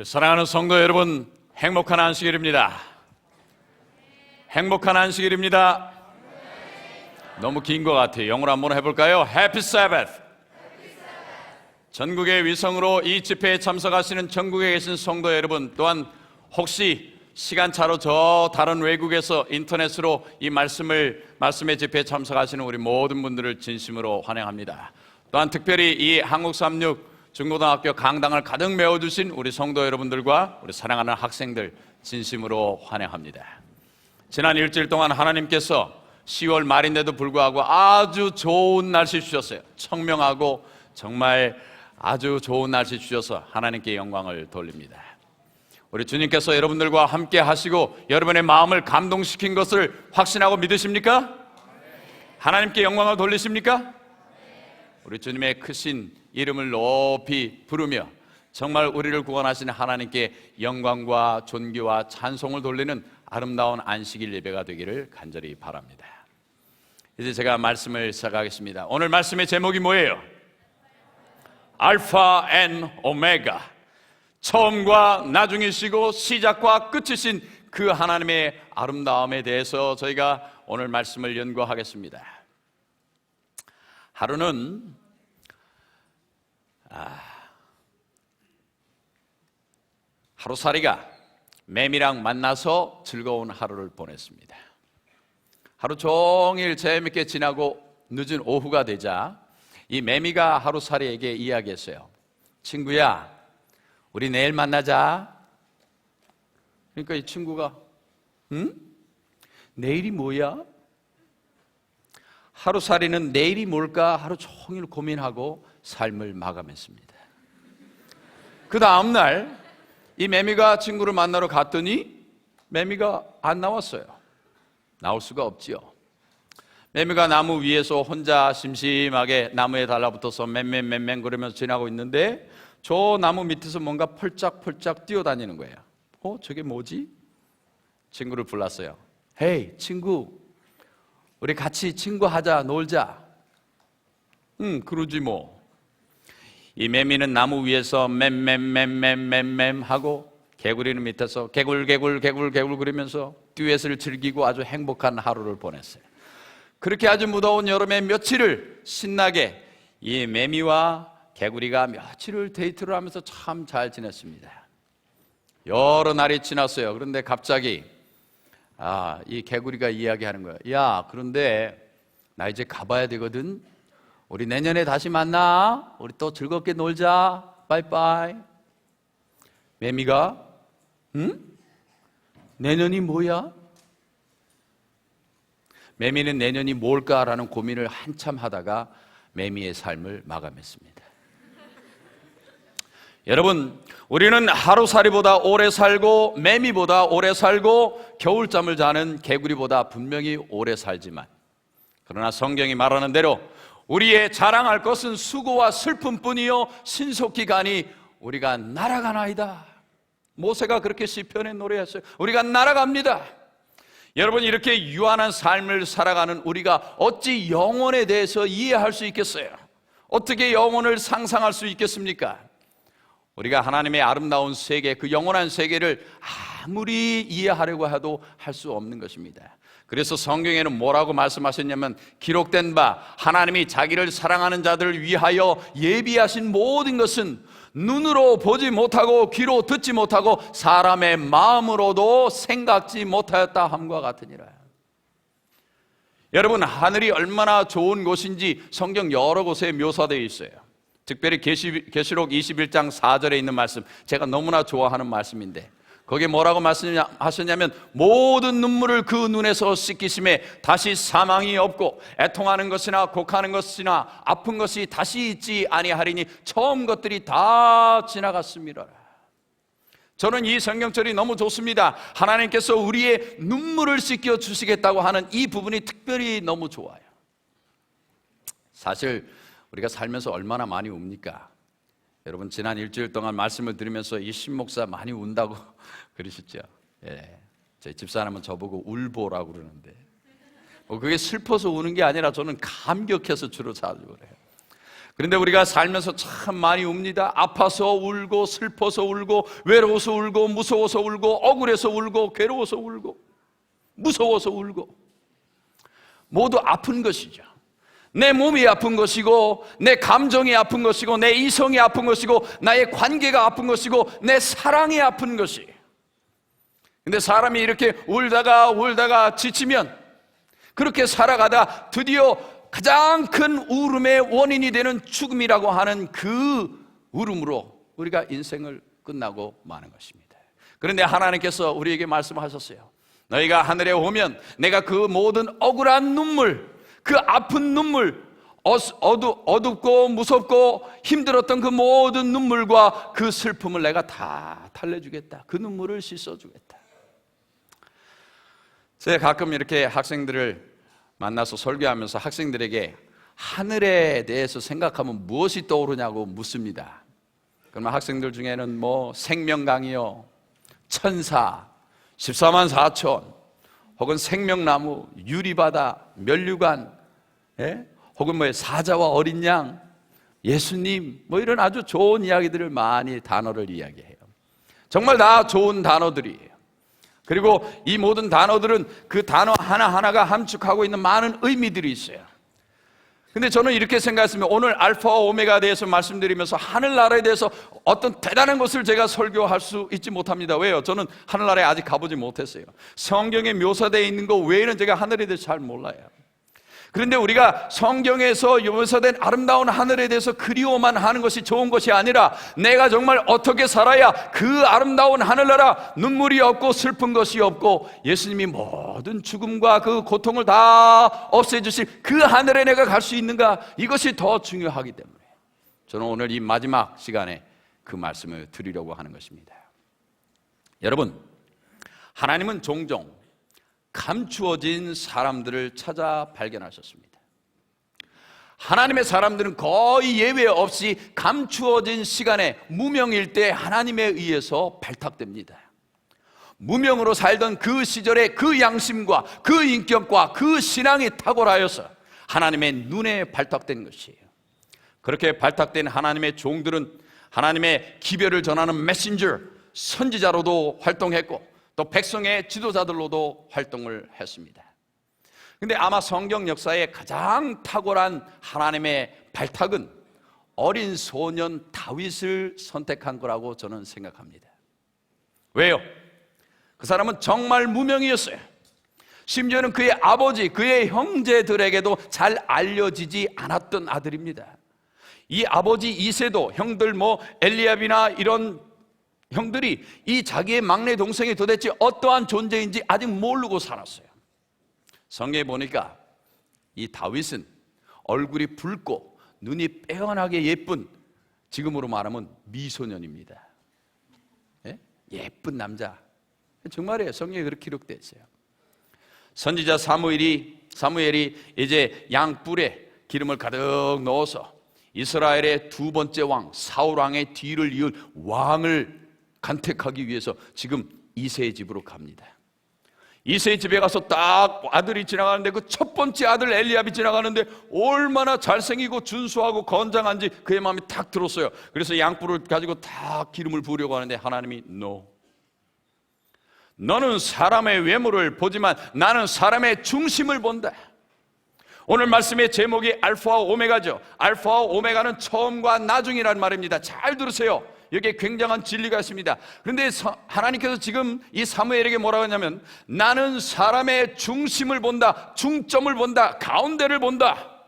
우리 사랑하는 성도 여러분, 행복한 안식일입니다. 행복한 안식일입니다. 너무 긴 것 같아요. 영어로 한번 해볼까요? Happy Sabbath. 전국의 위성으로 이 집회에 참석하시는 전국에 계신 성도 여러분, 또한 혹시 시간차로 저 다른 외국에서 인터넷으로 이 말씀의 집회에 참석하시는 우리 모든 분들을 진심으로 환영합니다. 또한 특별히 이 한국36 중고등학교 강당을 가득 메워주신 우리 성도 여러분들과 우리 사랑하는 학생들 진심으로 환영합니다. 지난 일주일 동안 하나님께서 10월 말인데도 불구하고 아주 좋은 날씨 주셨어요. 청명하고 정말 아주 좋은 날씨 주셔서 하나님께 영광을 돌립니다. 우리 주님께서 여러분들과 함께 하시고 여러분의 마음을 감동시킨 것을 확신하고 믿으십니까? 하나님께 영광을 돌리십니까? 우리 주님의 크신 이름을 높이 부르며 정말 우리를 구원하신 하나님께 영광과 존귀와 찬송을 돌리는 아름다운 안식일 예배가 되기를 간절히 바랍니다. 이제 제가 말씀을 시작하겠습니다. 오늘 말씀의 제목이 뭐예요? 알파 앤 오메가, 처음과 나중이시고 시작과 끝이신 그 하나님의 아름다움에 대해서 저희가 오늘 말씀을 연구하겠습니다. 하루는 하루살이가 매미랑 만나서 즐거운 하루를 보냈습니다. 하루 종일 재밌게 지나고 늦은 오후가 되자 이 매미가 하루살이에게 이야기했어요. 친구야, 우리 내일 만나자. 그러니까 이 친구가 내일이 뭐야? 하루살이는 내일이 뭘까 하루 종일 고민하고 삶을 마감했습니다. 그 다음날 이 매미가 친구를 만나러 갔더니 매미가 안 나왔어요. 나올 수가 없지요. 매미가 나무 위에서 혼자 심심하게 나무에 달라붙어서 맴맴 그러면서 지나고 있는데 저 나무 밑에서 뭔가 펄짝펄짝 뛰어다니는 거예요. 저게 뭐지? 친구를 불렀어요. 헤이 친구, 우리 같이 친구하자, 놀자. 그러지 뭐. 이 매미는 나무 위에서 맴 하고 개구리는 밑에서 개굴 그러면서 듀엣을 즐기고 아주 행복한 하루를 보냈어요. 그렇게 아주 무더운 여름의 며칠을 신나게 이 매미와 개구리가 며칠을 데이트를 하면서 참 잘 지냈습니다. 여러 날이 지났어요. 그런데 갑자기 이 개구리가 이야기하는 거예요. 야, 그런데 나 이제 가봐야 되거든. 우리 내년에 다시 만나. 우리 또 즐겁게 놀자. 빠이빠이. 매미가 내년이 뭐야? 매미는 내년이 뭘까라는 고민을 한참 하다가 매미의 삶을 마감했습니다. 여러분, 우리는 하루살이보다 오래 살고 매미보다 오래 살고 겨울잠을 자는 개구리보다 분명히 오래 살지만, 그러나 성경이 말하는 대로 우리의 자랑할 것은 수고와 슬픔뿐이요 신속히 가니 우리가 날아가나이다. 모세가 그렇게 시편에 노래했어요. 우리가 날아갑니다. 여러분, 이렇게 유한한 삶을 살아가는 우리가 어찌 영혼에 대해서 이해할 수 있겠어요? 어떻게 영혼을 상상할 수 있겠습니까? 우리가 하나님의 아름다운 세계, 그 영원한 세계를 아무리 이해하려고 해도 할 수 없는 것입니다. 그래서 성경에는 뭐라고 말씀하셨냐면, 기록된 바 하나님이 자기를 사랑하는 자들을 위하여 예비하신 모든 것은 눈으로 보지 못하고 귀로 듣지 못하고 사람의 마음으로도 생각지 못하였다 함과 같으니라. 여러분, 하늘이 얼마나 좋은 곳인지 성경 여러 곳에 묘사되어 있어요. 특별히 계시록 21장 4절에 있는 말씀, 제가 너무나 좋아하는 말씀인데 거기에 뭐라고 말씀하셨냐면, 모든 눈물을 그 눈에서 씻기심에 다시 사망이 없고 애통하는 것이나 곡하는 것이나 아픈 것이 다시 있지 아니하리니 처음 것들이 다 지나갔습니다. 저는 이 성경절이 너무 좋습니다. 하나님께서 우리의 눈물을 씻겨 주시겠다고 하는 이 부분이 특별히 너무 좋아요. 사실 우리가 살면서 얼마나 많이 웁니까? 여러분, 지난 일주일 동안 말씀을 들으면서 이 신목사 많이 운다고 그러셨죠? 예, 저희 집사람은 저보고 울보라고 그러는데 그게 슬퍼서 우는 게 아니라 저는 감격해서 주로 자주 그래요. 그런데 우리가 살면서 참 많이 웁니다. 아파서 울고, 슬퍼서 울고, 외로워서 울고, 무서워서 울고, 억울해서 울고, 괴로워서 울고, 무서워서 울고. 모두 아픈 것이죠. 내 몸이 아픈 것이고, 내 감정이 아픈 것이고, 내 이성이 아픈 것이고, 나의 관계가 아픈 것이고, 내 사랑이 아픈 것이. 근데 사람이 이렇게 울다가 지치면, 그렇게 살아가다 드디어 가장 큰 울음의 원인이 되는 죽음이라고 하는 그 울음으로 우리가 인생을 끝나고 마는 것입니다. 그런데 하나님께서 우리에게 말씀하셨어요. 너희가 하늘에 오면 내가 그 모든 억울한 눈물, 그 아픈 눈물, 어둡고 무섭고 힘들었던 그 모든 눈물과 그 슬픔을 내가 다 달래주겠다. 그 눈물을 씻어주겠다. 제가 가끔 이렇게 학생들을 만나서 설교하면서 학생들에게 하늘에 대해서 생각하면 무엇이 떠오르냐고 묻습니다. 그러면 학생들 중에는 뭐 생명강이요, 천사, 14만 4천, 혹은 생명나무, 유리바다, 면류관, 혹은 뭐 사자와 어린 양, 예수님, 뭐 이런 아주 좋은 이야기들을 많이 단어를 이야기해요. 정말 다 좋은 단어들이에요. 그리고 이 모든 단어들은 그 단어 하나하나가 함축하고 있는 많은 의미들이 있어요. 근데 저는 이렇게 생각했습니다. 오늘 알파와 오메가에 대해서 말씀드리면서 하늘나라에 대해서 어떤 대단한 것을 제가 설교할 수 있지 못합니다. 왜요? 저는 하늘나라에 아직 가보지 못했어요. 성경에 묘사되어 있는 것 외에는 제가 하늘에 대해서 잘 몰라요. 그런데 우리가 성경에서 묘사된 아름다운 하늘에 대해서 그리워만 하는 것이 좋은 것이 아니라, 내가 정말 어떻게 살아야 그 아름다운 하늘나라, 눈물이 없고 슬픈 것이 없고 예수님이 모든 죽음과 그 고통을 다 없애주실 그 하늘에 내가 갈 수 있는가, 이것이 더 중요하기 때문에 저는 오늘 이 마지막 시간에 그 말씀을 드리려고 하는 것입니다. 여러분, 하나님은 종종 감추어진 사람들을 찾아 발견하셨습니다. 하나님의 사람들은 거의 예외 없이 감추어진 시간에 무명일 때 하나님에 의해서 발탁됩니다. 무명으로 살던 그 시절에 그 양심과 그 인격과 그 신앙이 탁월하여서 하나님의 눈에 발탁된 것이에요. 그렇게 발탁된 하나님의 종들은 하나님의 기별을 전하는 메신저, 선지자로도 활동했고 또 백성의 지도자들로도 활동을 했습니다. 그런데 아마 성경 역사에 가장 탁월한 하나님의 발탁은 어린 소년 다윗을 선택한 거라고 저는 생각합니다. 왜요? 그 사람은 정말 무명이었어요. 심지어는 그의 아버지, 그의 형제들에게도 잘 알려지지 않았던 아들입니다. 이 아버지 이새도, 형들 엘리압이나 이런 형들이 이 자기의 막내 동생이 도대체 어떠한 존재인지 아직 모르고 살았어요. 성경에 보니까 이 다윗은 얼굴이 붉고 눈이 빼어나게 예쁜, 지금으로 말하면 미소년입니다. 예쁜 남자. 정말이에요. 성경에 그렇게 기록되어 있어요. 선지자 사무엘이 이제 양뿔에 기름을 가득 넣어서 이스라엘의 두 번째 왕 사울 왕의 뒤를 이을 왕을 간택하기 위해서 지금 이새의 집으로 갑니다. 이새의 집에 가서 딱 아들이 지나가는데 그 첫 번째 아들 엘리압이 지나가는데 얼마나 잘생기고 준수하고 건장한지 그의 마음이 탁 들었어요. 그래서 양뿔을 가지고 딱 기름을 부으려고 하는데 하나님이 너는 사람의 외모를 보지만 나는 사람의 중심을 본다. 오늘 말씀의 제목이 알파와 오메가죠. 알파와 오메가는 처음과 나중이라는 말입니다. 잘 들으세요. 여기에 굉장한 진리가 있습니다. 그런데 하나님께서 지금 이 사무엘에게 뭐라고 하냐면, 나는 사람의 중심을 본다, 중점을 본다, 가운데를 본다.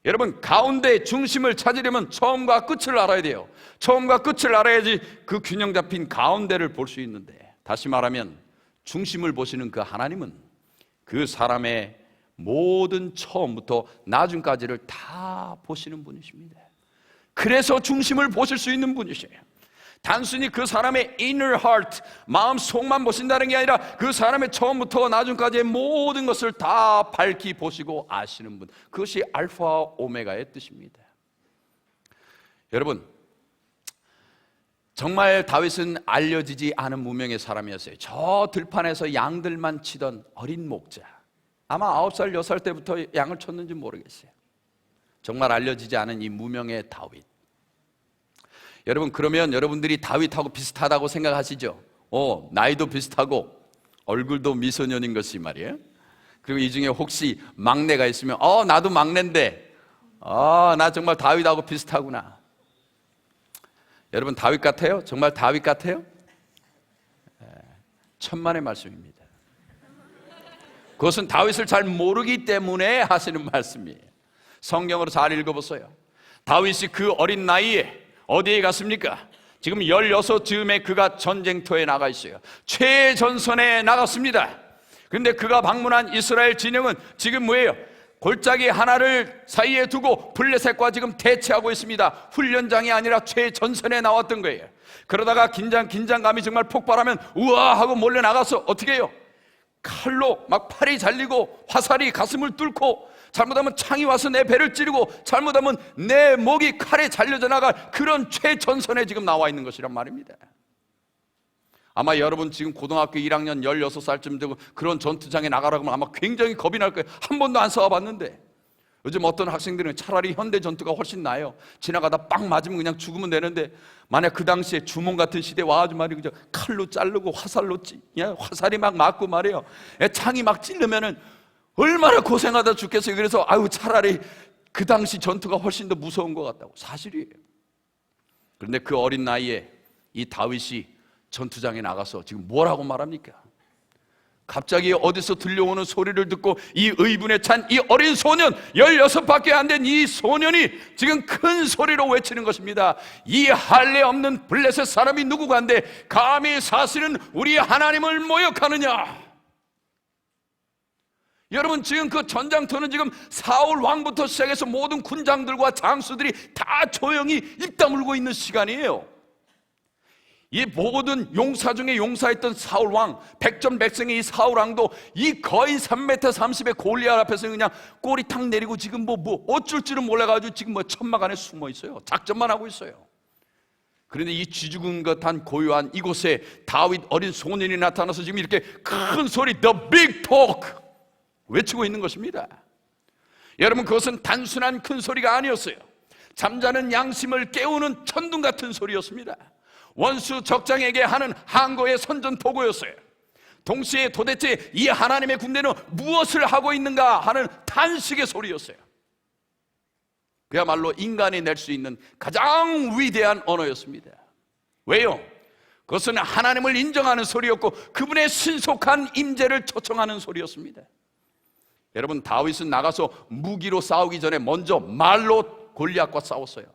여러분, 가운데 중심을 찾으려면 처음과 끝을 알아야 돼요. 처음과 끝을 알아야지 그 균형 잡힌 가운데를 볼 수 있는데, 다시 말하면 중심을 보시는 그 하나님은 그 사람의 모든 처음부터 나중까지를 다 보시는 분이십니다. 그래서 중심을 보실 수 있는 분이세요. 단순히 그 사람의 inner heart, 마음 속만 보신다는 게 아니라 그 사람의 처음부터 나중까지의 모든 것을 다 밝히 보시고 아시는 분, 그것이 알파와 오메가의 뜻입니다. 여러분, 정말 다윗은 알려지지 않은 무명의 사람이었어요. 저 들판에서 양들만 치던 어린 목자, 아마 9살, 6살 때부터 양을 쳤는지 모르겠어요. 정말 알려지지 않은 이 무명의 다윗. 여러분, 그러면 여러분들이 다윗하고 비슷하다고 생각하시죠? 나이도 비슷하고 얼굴도 미소년인 것이 말이에요. 그리고 이 중에 혹시 막내가 있으면 나도 막내인데 나 정말 다윗하고 비슷하구나. 여러분, 다윗 같아요? 정말 다윗 같아요? 천만의 말씀입니다. 그것은 다윗을 잘 모르기 때문에 하시는 말씀이에요. 성경으로 잘 읽어보세요. 다윗이 그 어린 나이에 어디에 갔습니까? 지금 16즈음에 그가 전쟁터에 나가 있어요. 최전선에 나갔습니다. 그런데 그가 방문한 이스라엘 진영은 지금 뭐예요? 골짜기 하나를 사이에 두고 블레셋과 지금 대치하고 있습니다. 훈련장이 아니라 최전선에 나왔던 거예요. 그러다가 긴장감이 정말 폭발하면 우와 하고 몰래 나가서 어떻게 해요? 칼로 막 팔이 잘리고 화살이 가슴을 뚫고, 잘못하면 창이 와서 내 배를 찌르고, 잘못하면 내 목이 칼에 잘려져 나갈 그런 최전선에 지금 나와 있는 것이란 말입니다. 아마 여러분 지금 고등학교 1학년 16살쯤 되고 그런 전투장에 나가라고 하면 아마 굉장히 겁이 날 거예요. 한 번도 안 싸워봤는데. 요즘 어떤 학생들은 차라리 현대 전투가 훨씬 나아요. 지나가다 빵 맞으면 그냥 죽으면 되는데, 만약 그 당시에 주몽 같은 시대에 와가지고 말이에요, 그죠? 칼로 자르고 화살로 화살이 막 맞고 말이에요, 창이 막 찔르면은 얼마나 고생하다 죽겠어요. 그래서 차라리 그 당시 전투가 훨씬 더 무서운 것 같다고. 사실이에요. 그런데 그 어린 나이에 이 다윗이 전투장에 나가서 지금 뭐라고 말합니까? 갑자기 어디서 들려오는 소리를 듣고 이 의분에 찬 이 어린 소년, 16밖에 안 된 이 소년이 지금 큰 소리로 외치는 것입니다. 이 할례 없는 블레셋 사람이 누구간데 감히 사실은 우리 하나님을 모욕하느냐. 여러분, 지금 그 전장터는 지금 사울 왕부터 시작해서 모든 군장들과 장수들이 다 조용히 입 다물고 있는 시간이에요. 이 모든 용사 중에 용사했던 사울 왕, 백전백승의 이 사울 왕도 이 거의 3m 30의 골리앗 앞에서 그냥 꼬리 탁 내리고 지금 뭐 어쩔 줄은 몰라가지고 지금 천막 안에 숨어 있어요. 작전만 하고 있어요. 그런데 이 쥐죽은 것한 고요한 이곳에 다윗 어린 소년이 나타나서 지금 이렇게 큰 소리 The Big Talk 외치고 있는 것입니다. 여러분, 그것은 단순한 큰 소리가 아니었어요. 잠자는 양심을 깨우는 천둥 같은 소리였습니다. 원수 적장에게 하는 항거의 선전포고였어요. 동시에 도대체 이 하나님의 군대는 무엇을 하고 있는가 하는 탄식의 소리였어요. 그야말로 인간이 낼 수 있는 가장 위대한 언어였습니다. 왜요? 그것은 하나님을 인정하는 소리였고 그분의 신속한 임재를 초청하는 소리였습니다. 여러분, 다윗은 나가서 무기로 싸우기 전에 먼저 말로 골리앗과 싸웠어요.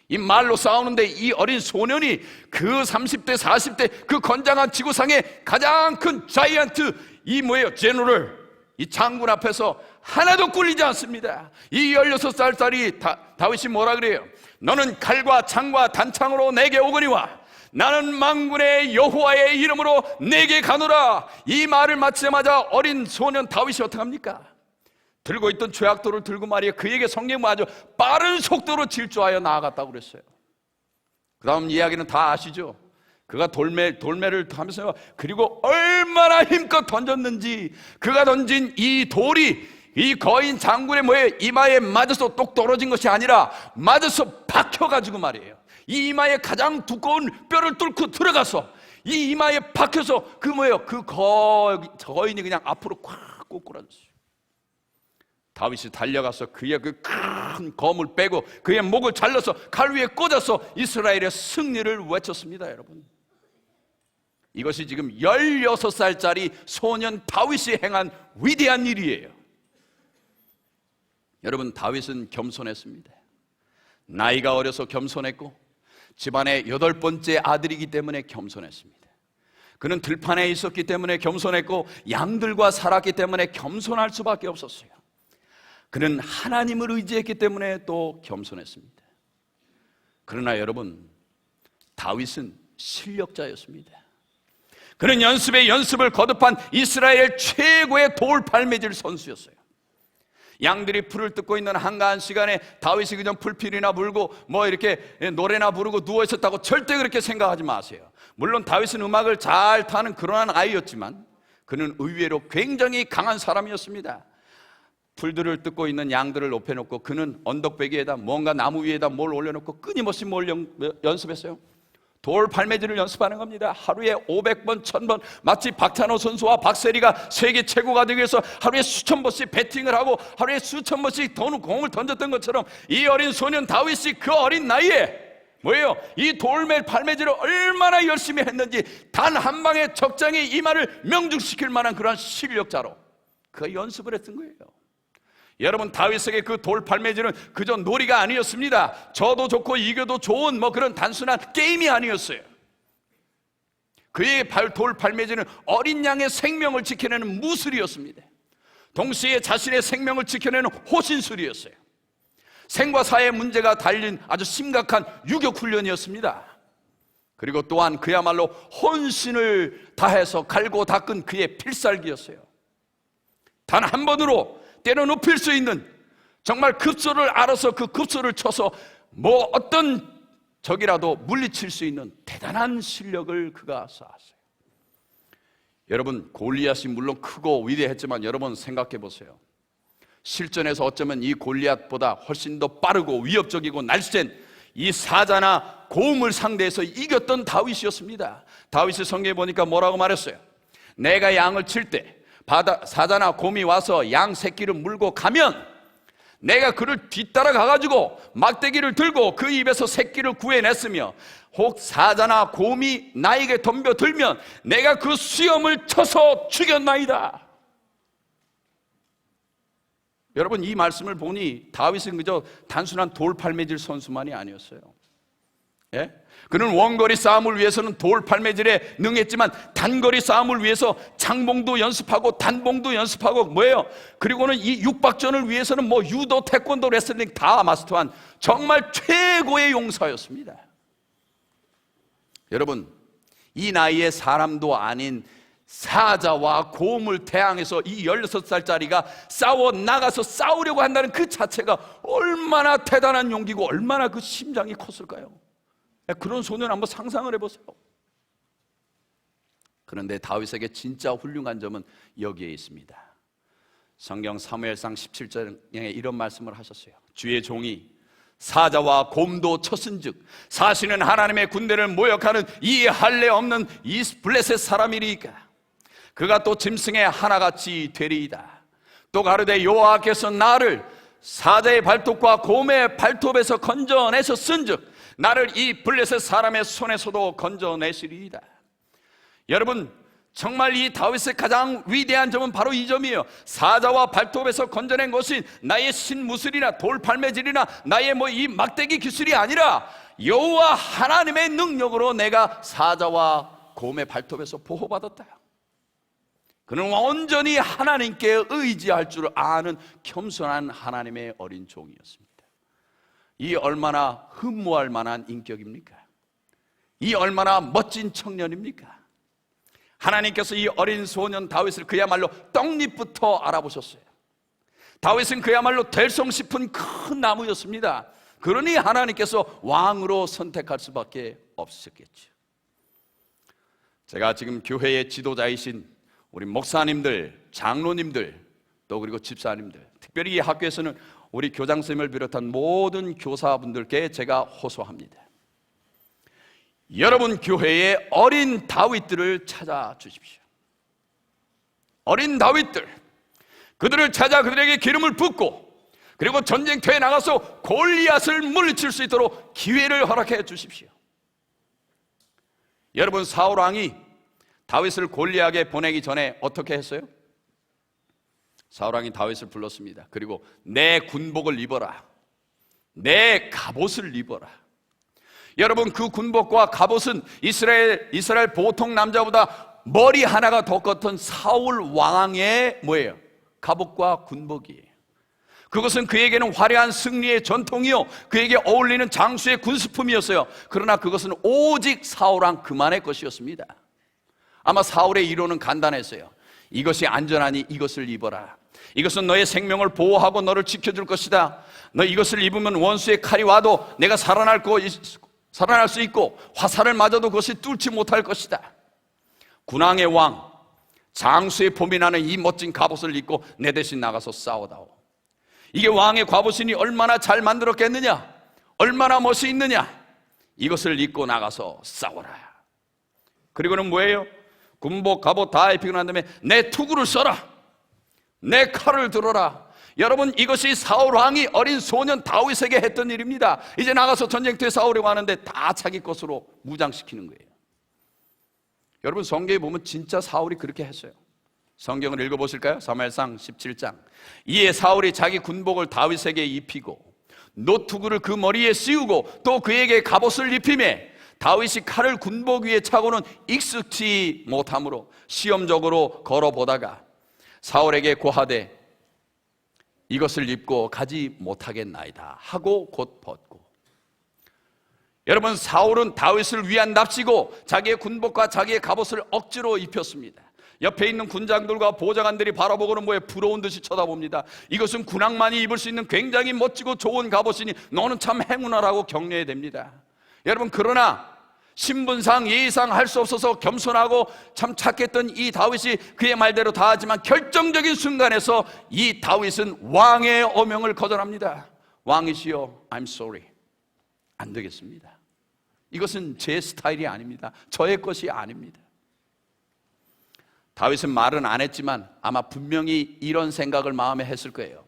이 말로 싸우는데 이 어린 소년이 그 30대 40대 그 건장한 지구상의 가장 큰 자이언트, 이 뭐예요? 제너럴, 이 장군 앞에서 하나도 꿀리지 않습니다. 이 16살짜리 다윗이 뭐라 그래요? 너는 칼과 창과 단창으로 내게 오거니와 나는 만군의 여호와의 이름으로 내게 가노라. 이 말을 마치자마자 어린 소년 다윗이 어떻게 합니까? 들고 있던 죄악돌을 들고 말이에요, 그에게 성령 아주 빠른 속도로 질주하여 나아갔다고 그랬어요. 그 다음 이야기는 다 아시죠? 그가 돌매를 하면서 그리고 얼마나 힘껏 던졌는지, 그가 던진 이 돌이 이 거인 장군의 이마에 맞아서 똑 떨어진 것이 아니라 맞아서 박혀가지고 말이에요, 이 이마에 가장 두꺼운 뼈를 뚫고 들어가서 이 이마에 박혀서 그 거인이 그냥 앞으로 콱 꼬꾸라졌어요. 다윗이 달려가서 그의 그 큰 검을 빼고 그의 목을 잘라서 칼 위에 꽂아서 이스라엘의 승리를 외쳤습니다. 여러분, 이것이 지금 16살짜리 소년 다윗이 행한 위대한 일이에요. 여러분, 다윗은 겸손했습니다. 나이가 어려서 겸손했고 집안의 8번째 아들이기 때문에 겸손했습니다. 그는 들판에 있었기 때문에 겸손했고 양들과 살았기 때문에 겸손할 수밖에 없었어요. 그는 하나님을 의지했기 때문에 또 겸손했습니다. 그러나 여러분, 다윗은 실력자였습니다. 그는 연습에 연습을 거듭한 이스라엘 최고의 돌팔매질 선수였어요. 양들이 풀을 뜯고 있는 한가한 시간에 다윗이 그냥 풀필이나 불고 이렇게 노래나 부르고 누워있었다고 절대 그렇게 생각하지 마세요. 물론 다윗은 음악을 잘 타는 그러한 아이였지만 그는 의외로 굉장히 강한 사람이었습니다. 풀들을 뜯고 있는 양들을 높여놓고 그는 언덕배기에다 뭔가 나무 위에다 뭘 올려놓고 끊임없이 뭘 연습했어요? 돌 발매질을 연습하는 겁니다. 하루에 500번, 1000번, 마치 박찬호 선수와 박세리가 세계 최고가 되기 위해서 하루에 수천 번씩 배팅을 하고 하루에 수천 번씩 공을 던졌던 것처럼 이 어린 소년 다윗이 그 어린 나이에 뭐예요? 이 돌매 발매질을 얼마나 열심히 했는지 단 한 방의 적장의 이마를 명중시킬 만한 그런 실력자로 그 연습을 했던 거예요. 여러분, 다윗에게 그 돌 발매질은 그저 놀이가 아니었습니다. 져도 좋고 이겨도 좋은 그런 단순한 게임이 아니었어요. 그의 돌 발매질은 어린 양의 생명을 지켜내는 무술이었습니다. 동시에 자신의 생명을 지켜내는 호신술이었어요. 생과 사의 문제가 달린 아주 심각한 유격훈련이었습니다. 그리고 또한 그야말로 혼신을 다해서 갈고 닦은 그의 필살기였어요. 단 한 번으로 때려 눕힐 수 있는, 정말 급소를 알아서 그 급소를 쳐서 어떤 적이라도 물리칠 수 있는 대단한 실력을 그가 쌓았어요. 여러분, 골리앗이 물론 크고 위대했지만 여러분 생각해 보세요. 실전에서 어쩌면 이 골리앗보다 훨씬 더 빠르고 위협적이고 날쌘 이 사자나 곰을 상대해서 이겼던 다윗이었습니다. 다윗이 성경에 보니까 뭐라고 말했어요? 내가 양을 칠 때 사자나 곰이 와서 양 새끼를 물고 가면 내가 그를 뒤따라 가가지고 막대기를 들고 그 입에서 새끼를 구해냈으며 혹 사자나 곰이 나에게 덤벼들면 내가 그 수염을 쳐서 죽였나이다. 여러분, 이 말씀을 보니 다윗은 그저 단순한 돌팔매질 선수만이 아니었어요. 예? 그는 원거리 싸움을 위해서는 돌팔매질에 능했지만 단거리 싸움을 위해서 장봉도 연습하고 단봉도 연습하고 그리고는 이 육박전을 위해서는 유도, 태권도, 레슬링 다 마스터한 정말 최고의 용사였습니다. 여러분, 이 나이에 사람도 아닌 사자와 곰을 대항해서 이 16살짜리가 나가서 싸우려고 한다는 그 자체가 얼마나 대단한 용기고 얼마나 그 심장이 컸을까요? 그런 소년 한번 상상을 해보세요. 그런데 다윗에게 진짜 훌륭한 점은 여기에 있습니다. 성경 사무엘상 17장에 이런 말씀을 하셨어요. 주의 종이 사자와 곰도 쳤은즉 사시는 하나님의 군대를 모욕하는 이 할례 없는 이 블레셋 사람이리까 그가 또 짐승의 하나같이 되리이다. 또 가르되 여호와께서 나를 사자의 발톱과 곰의 발톱에서 건져내셨은즉 나를 이 블레셋 사람의 손에서도 건져내시리이다. 여러분, 정말 이 다윗의 가장 위대한 점은 바로 이 점이에요. 사자와 발톱에서 건져낸 것이 나의 신무술이나 돌팔매질이나 나의 이 막대기 기술이 아니라 여호와 하나님의 능력으로 내가 사자와 곰의 발톱에서 보호받았다. 그는 온전히 하나님께 의지할 줄 아는 겸손한 하나님의 어린 종이었습니다. 이 얼마나 흠모할 만한 인격입니까? 이 얼마나 멋진 청년입니까? 하나님께서 이 어린 소년 다윗을 그야말로 떡잎부터 알아보셨어요. 다윗은 그야말로 될성 싶은 큰 나무였습니다. 그러니 하나님께서 왕으로 선택할 수밖에 없었겠죠. 제가 지금 교회의 지도자이신 우리 목사님들, 장로님들, 또 그리고 집사님들, 특별히 이 학교에서는 우리 교장선생님을 비롯한 모든 교사분들께 제가 호소합니다. 여러분 교회에 어린 다윗들을 찾아주십시오. 어린 다윗들, 그들을 찾아 그들에게 기름을 붓고 그리고 전쟁터에 나가서 골리앗을 물리칠 수 있도록 기회를 허락해 주십시오. 여러분, 사울 왕이 다윗을 골리앗에 보내기 전에 어떻게 했어요? 사울 왕이 다윗을 불렀습니다. 그리고 내 군복을 입어라, 내 갑옷을 입어라. 여러분, 그 군복과 갑옷은 이스라엘 보통 남자보다 머리 하나가 더 컸던 사울 왕의 갑옷과 군복이에요. 그것은 그에게는 화려한 승리의 전통이요, 그에게 어울리는 장수의 군수품이었어요. 그러나 그것은 오직 사울 왕 그만의 것이었습니다. 아마 사울의 이론은 간단했어요. 이것이 안전하니 이것을 입어라. 이것은 너의 생명을 보호하고 너를 지켜줄 것이다. 너 이것을 입으면 원수의 칼이 와도 내가 살아날 수 있고 화살을 맞아도 그것이 뚫지 못할 것이다. 군왕의 왕, 장수의 봄이 나는 이 멋진 갑옷을 입고 내 대신 나가서 싸워다오. 이게 왕의 갑옷이니 얼마나 잘 만들었겠느냐, 얼마나 멋이 있느냐. 이것을 입고 나가서 싸워라. 그리고는 뭐예요? 군복 갑옷 다 입히고 난 다음에 내 투구를 써라, 내 칼을 들어라. 여러분, 이것이 사울 왕이 어린 소년 다윗에게 했던 일입니다. 이제 나가서 전쟁터에 싸우려고 하는데 다 자기 것으로 무장시키는 거예요. 여러분, 성경에 보면 진짜 사울이 그렇게 했어요. 성경을 읽어보실까요? 사무엘상 17장. 이에 사울이 자기 군복을 다윗에게 입히고 노투구를 그 머리에 씌우고 또 그에게 갑옷을 입히매 다윗이 칼을 군복 위에 차고는 익숙치 못하므로 시험적으로 걸어보다가 사울에게 고하되 이것을 입고 가지 못하겠나이다 하고 곧 벗고. 여러분, 사울은 다윗을 위한 납치고 자기의 군복과 자기의 갑옷을 억지로 입혔습니다. 옆에 있는 군장들과 보좌관들이 바라보고는 뭐에 부러운 듯이 쳐다봅니다. 이것은 군왕만이 입을 수 있는 굉장히 멋지고 좋은 갑옷이니 너는 참 행운하라고 격려해야 됩니다. 여러분, 그러나 신분상 예의상 할 수 없어서 겸손하고 참 착했던 이 다윗이 그의 말대로 다 하지만 결정적인 순간에서 이 다윗은 왕의 어명을 거절합니다. 왕이시여, I'm sorry, 안 되겠습니다. 이것은 제 스타일이 아닙니다. 저의 것이 아닙니다. 다윗은 말은 안 했지만 아마 분명히 이런 생각을 마음에 했을 거예요.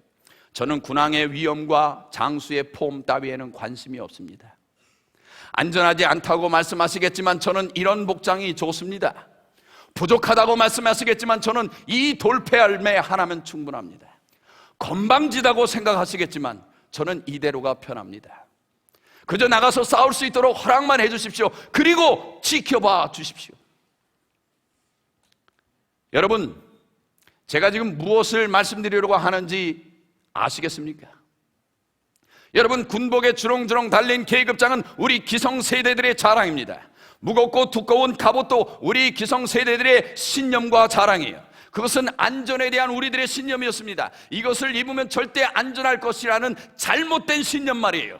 저는 군왕의 위엄과 장수의 폼 따위에는 관심이 없습니다. 안전하지 않다고 말씀하시겠지만 저는 이런 복장이 좋습니다. 부족하다고 말씀하시겠지만 저는 이 돌패할매 하나면 충분합니다. 건방지다고 생각하시겠지만 저는 이대로가 편합니다. 그저 나가서 싸울 수 있도록 허락만 해주십시오. 그리고 지켜봐 주십시오. 여러분, 제가 지금 무엇을 말씀드리려고 하는지 아시겠습니까? 여러분, 군복에 주렁주렁 달린 계급장은 우리 기성세대들의 자랑입니다. 무겁고 두꺼운 갑옷도 우리 기성세대들의 신념과 자랑이에요. 그것은 안전에 대한 우리들의 신념이었습니다. 이것을 입으면 절대 안전할 것이라는 잘못된 신념 말이에요.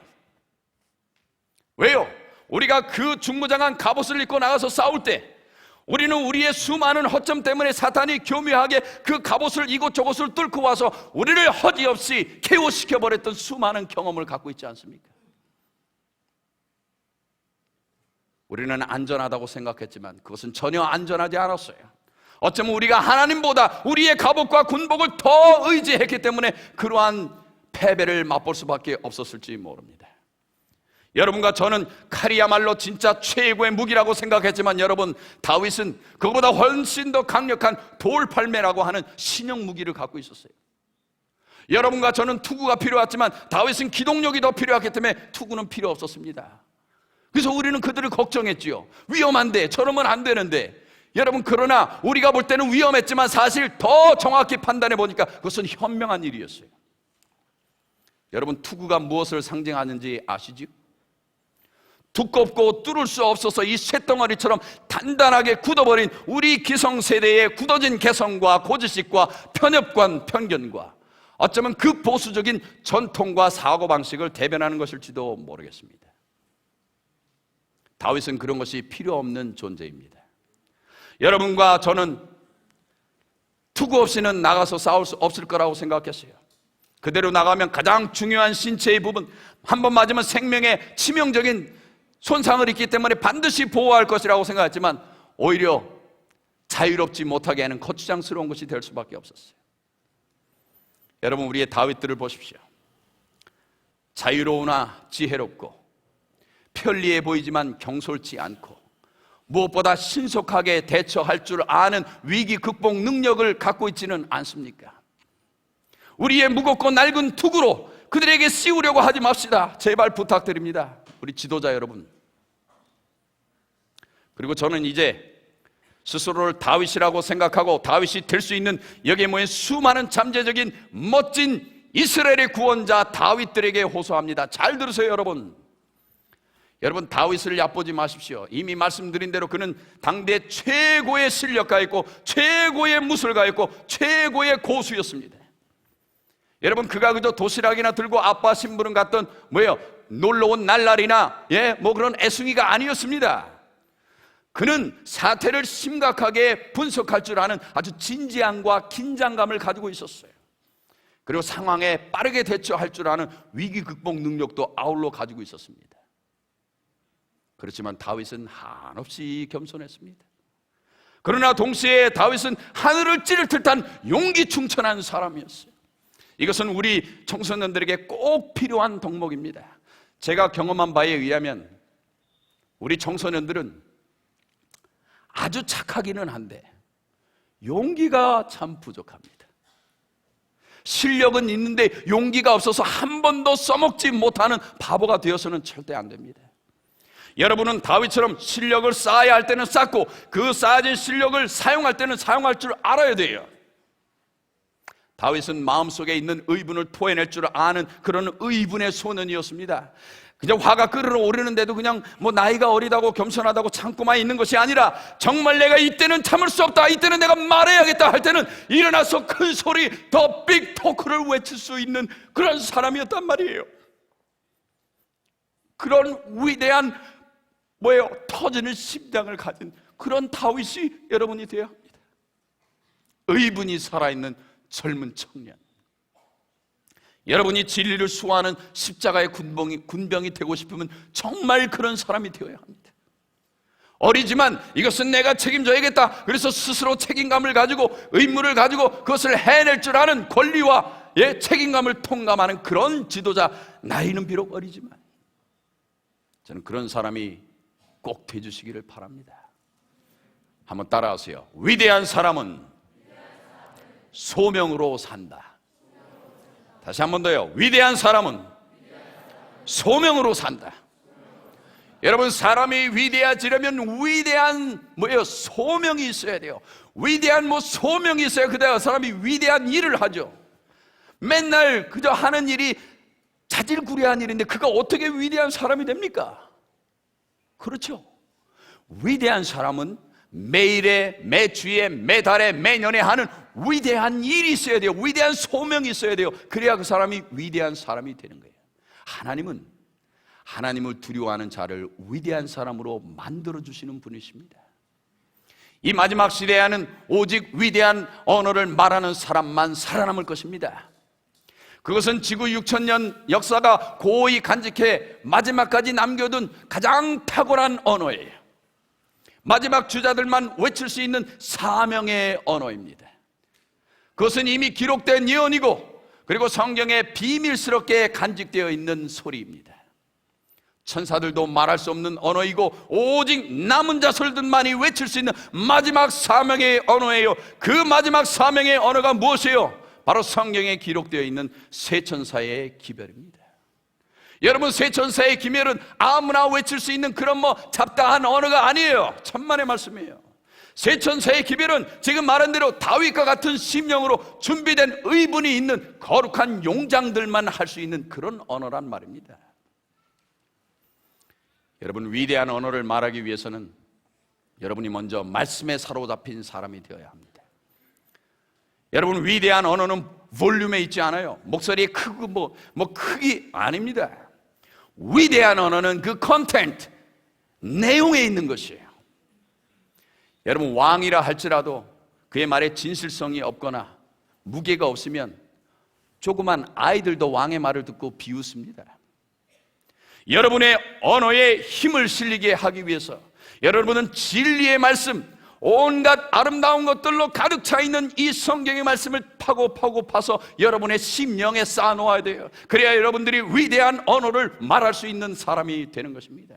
왜요? 우리가 그 중무장한 갑옷을 입고 나가서 싸울 때 우리는 우리의 수많은 허점 때문에 사탄이 교묘하게 그 갑옷을 이곳저곳을 뚫고 와서 우리를 허지없이 KO시켜버렸던 수많은 경험을 갖고 있지 않습니까? 우리는 안전하다고 생각했지만 그것은 전혀 안전하지 않았어요. 어쩌면 우리가 하나님보다 우리의 갑옷과 군복을 더 의지했기 때문에 그러한 패배를 맛볼 수밖에 없었을지 모릅니다. 여러분과 저는 칼이야말로 진짜 최고의 무기라고 생각했지만 여러분, 다윗은 그보다 훨씬 더 강력한 돌팔매라고 하는 신형 무기를 갖고 있었어요. 여러분과 저는 투구가 필요했지만 다윗은 기동력이 더 필요했기 때문에 투구는 필요 없었습니다. 그래서 우리는 그들을 걱정했지요. 위험한데, 저러면 안 되는데. 여러분, 그러나 우리가 볼 때는 위험했지만 사실 더 정확히 판단해 보니까 그것은 현명한 일이었어요. 여러분, 투구가 무엇을 상징하는지 아시죠? 두껍고 뚫을 수 없어서 이 쇳덩어리처럼 단단하게 굳어버린 우리 기성세대의 굳어진 개성과 고지식과 편협관, 편견과 어쩌면 극보수적인 전통과 사고방식을 대변하는 것일지도 모르겠습니다. 다윗은 그런 것이 필요 없는 존재입니다. 여러분과 저는 투구 없이는 나가서 싸울 수 없을 거라고 생각했어요. 그대로 나가면 가장 중요한 신체의 부분, 한 번 맞으면 생명에 치명적인 손상을 입기 때문에 반드시 보호할 것이라고 생각했지만 오히려 자유롭지 못하게 하는 거추장스러운 것이 될 수밖에 없었어요. 여러분, 우리의 다윗들을 보십시오. 자유로우나 지혜롭고 편리해 보이지만 경솔지 않고 무엇보다 신속하게 대처할 줄 아는 위기 극복 능력을 갖고 있지는 않습니까? 우리의 무겁고 낡은 투구로 그들에게 씌우려고 하지 맙시다. 제발 부탁드립니다. 우리 지도자 여러분. 그리고 저는 이제 스스로를 다윗이라고 생각하고 다윗이 될 수 있는 여기에 모인 수많은 잠재적인 멋진 이스라엘의 구원자 다윗들에게 호소합니다. 잘 들으세요, 여러분. 여러분, 다윗을 얕보지 마십시오. 이미 말씀드린 대로 그는 당대 최고의 실력가였고 최고의 무술가였고 최고의 고수였습니다. 여러분, 그가 그저 도시락이나 들고 아빠 심부름 갔던 놀러온 날라리나 그런 애숭이가 아니었습니다. 그는 사태를 심각하게 분석할 줄 아는 아주 진지함과 긴장감을 가지고 있었어요. 그리고 상황에 빠르게 대처할 줄 아는 위기 극복 능력도 아울러 가지고 있었습니다. 그렇지만 다윗은 한없이 겸손했습니다. 그러나 동시에 다윗은 하늘을 찌를 듯한 용기 충천한 사람이었어요. 이것은 우리 청소년들에게 꼭 필요한 덕목입니다. 제가 경험한 바에 의하면 우리 청소년들은 아주 착하기는 한데 용기가 참 부족합니다. 실력은 있는데 용기가 없어서 한 번도 써먹지 못하는 바보가 되어서는 절대 안 됩니다. 여러분은 다윗처럼 실력을 쌓아야 할 때는 쌓고 그 쌓아진 실력을 사용할 때는 사용할 줄 알아야 돼요. 다윗은 마음속에 있는 의분을 토해낼 줄 아는 그런 의분의 소년이었습니다. 그냥 화가 끓어오르는데도 그냥 나이가 어리다고 겸손하다고 참고만 있는 것이 아니라 정말 내가 이때는 참을 수 없다, 이때는 내가 말해야겠다 할 때는 일어나서 큰 소리 더 빅 토크를 외칠 수 있는 그런 사람이었단 말이에요. 그런 위대한 터지는 심장을 가진 그런 다윗이 여러분이 되어야 합니다. 의분이 살아있는 젊은 청년, 여러분이 진리를 수호하는 십자가의 군병이 되고 싶으면 정말 그런 사람이 되어야 합니다. 어리지만 이것은 내가 책임져야겠다, 그래서 스스로 책임감을 가지고 의무를 가지고 그것을 해낼 줄 아는 권리와 책임감을 통감하는 그런 지도자, 나이는 비록 어리지만 저는 그런 사람이 꼭 되주시기를 바랍니다. 한번 따라하세요. 위대한 사람은 소명으로 산다. 다시 한 번 더요. 위대한 사람은 소명으로 산다. 여러분, 사람이 위대해지려면 위대한 소명이 있어야 돼요. 위대한 소명이 있어야 그래야 사람이 위대한 일을 하죠. 맨날 그저 하는 일이 자질구레한 일인데 그가 어떻게 위대한 사람이 됩니까? 그렇죠. 위대한 사람은 매일에, 매주에, 매달에, 매년에 하는 위대한 일이 있어야 돼요. 위대한 소명이 있어야 돼요. 그래야 그 사람이 위대한 사람이 되는 거예요. 하나님은 하나님을 두려워하는 자를 위대한 사람으로 만들어주시는 분이십니다. 이 마지막 시대에는 오직 위대한 언어를 말하는 사람만 살아남을 것입니다. 그것은 지구 6,000년 역사가 고이 간직해 마지막까지 남겨둔 가장 탁월한 언어예요. 마지막 주자들만 외칠 수 있는 사명의 언어입니다. 그것은 이미 기록된 예언이고 그리고 성경에 비밀스럽게 간직되어 있는 소리입니다. 천사들도 말할 수 없는 언어이고 오직 남은 자손들만이 외칠 수 있는 마지막 사명의 언어예요. 그 마지막 사명의 언어가 무엇이에요? 바로 성경에 기록되어 있는 세천사의 기별입니다. 여러분, 세천사의 기별은 아무나 외칠 수 있는 그런 잡다한 언어가 아니에요. 천만의 말씀이에요. 세천사의 기별은 지금 말한 대로 다윗과 같은 심령으로 준비된 의분이 있는 거룩한 용장들만 할 수 있는 그런 언어란 말입니다. 여러분, 위대한 언어를 말하기 위해서는 여러분이 먼저 말씀에 사로잡힌 사람이 되어야 합니다. 여러분, 위대한 언어는 볼륨에 있지 않아요. 목소리에 크고 크기 아닙니다. 위대한 언어는 그 컨텐트, 내용에 있는 것이에요. 여러분, 왕이라 할지라도 그의 말에 진실성이 없거나 무게가 없으면 조그만 아이들도 왕의 말을 듣고 비웃습니다. 여러분의 언어에 힘을 실리게 하기 위해서 여러분은 진리의 말씀, 온갖 아름다운 것들로 가득 차 있는 이 성경의 말씀을 파고 파서 여러분의 심령에 쌓아놓아야 돼요. 그래야 여러분들이 위대한 언어를 말할 수 있는 사람이 되는 것입니다.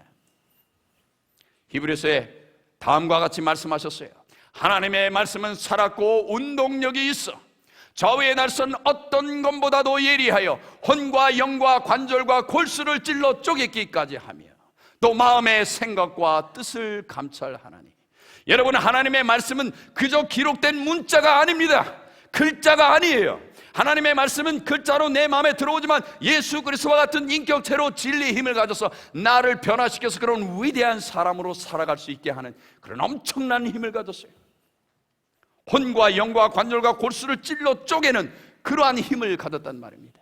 히브리서에 다음과 같이 말씀하셨어요. 하나님의 말씀은 살았고 운동력이 있어 좌우의 날선 어떤 것보다도 예리하여 혼과 영과 관절과 골수를 찔러 쪼개기까지 하며 또 마음의 생각과 뜻을 감찰하나니. 여러분, 하나님의 말씀은 그저 기록된 문자가 아닙니다. 글자가 아니에요. 하나님의 말씀은 글자로 내 마음에 들어오지만 예수 그리스도와 같은 인격체로 진리의 힘을 가져서 나를 변화시켜서 그런 위대한 사람으로 살아갈 수 있게 하는 그런 엄청난 힘을 가졌어요. 혼과 영과 관절과 골수를 찔러 쪼개는 그러한 힘을 가졌단 말입니다.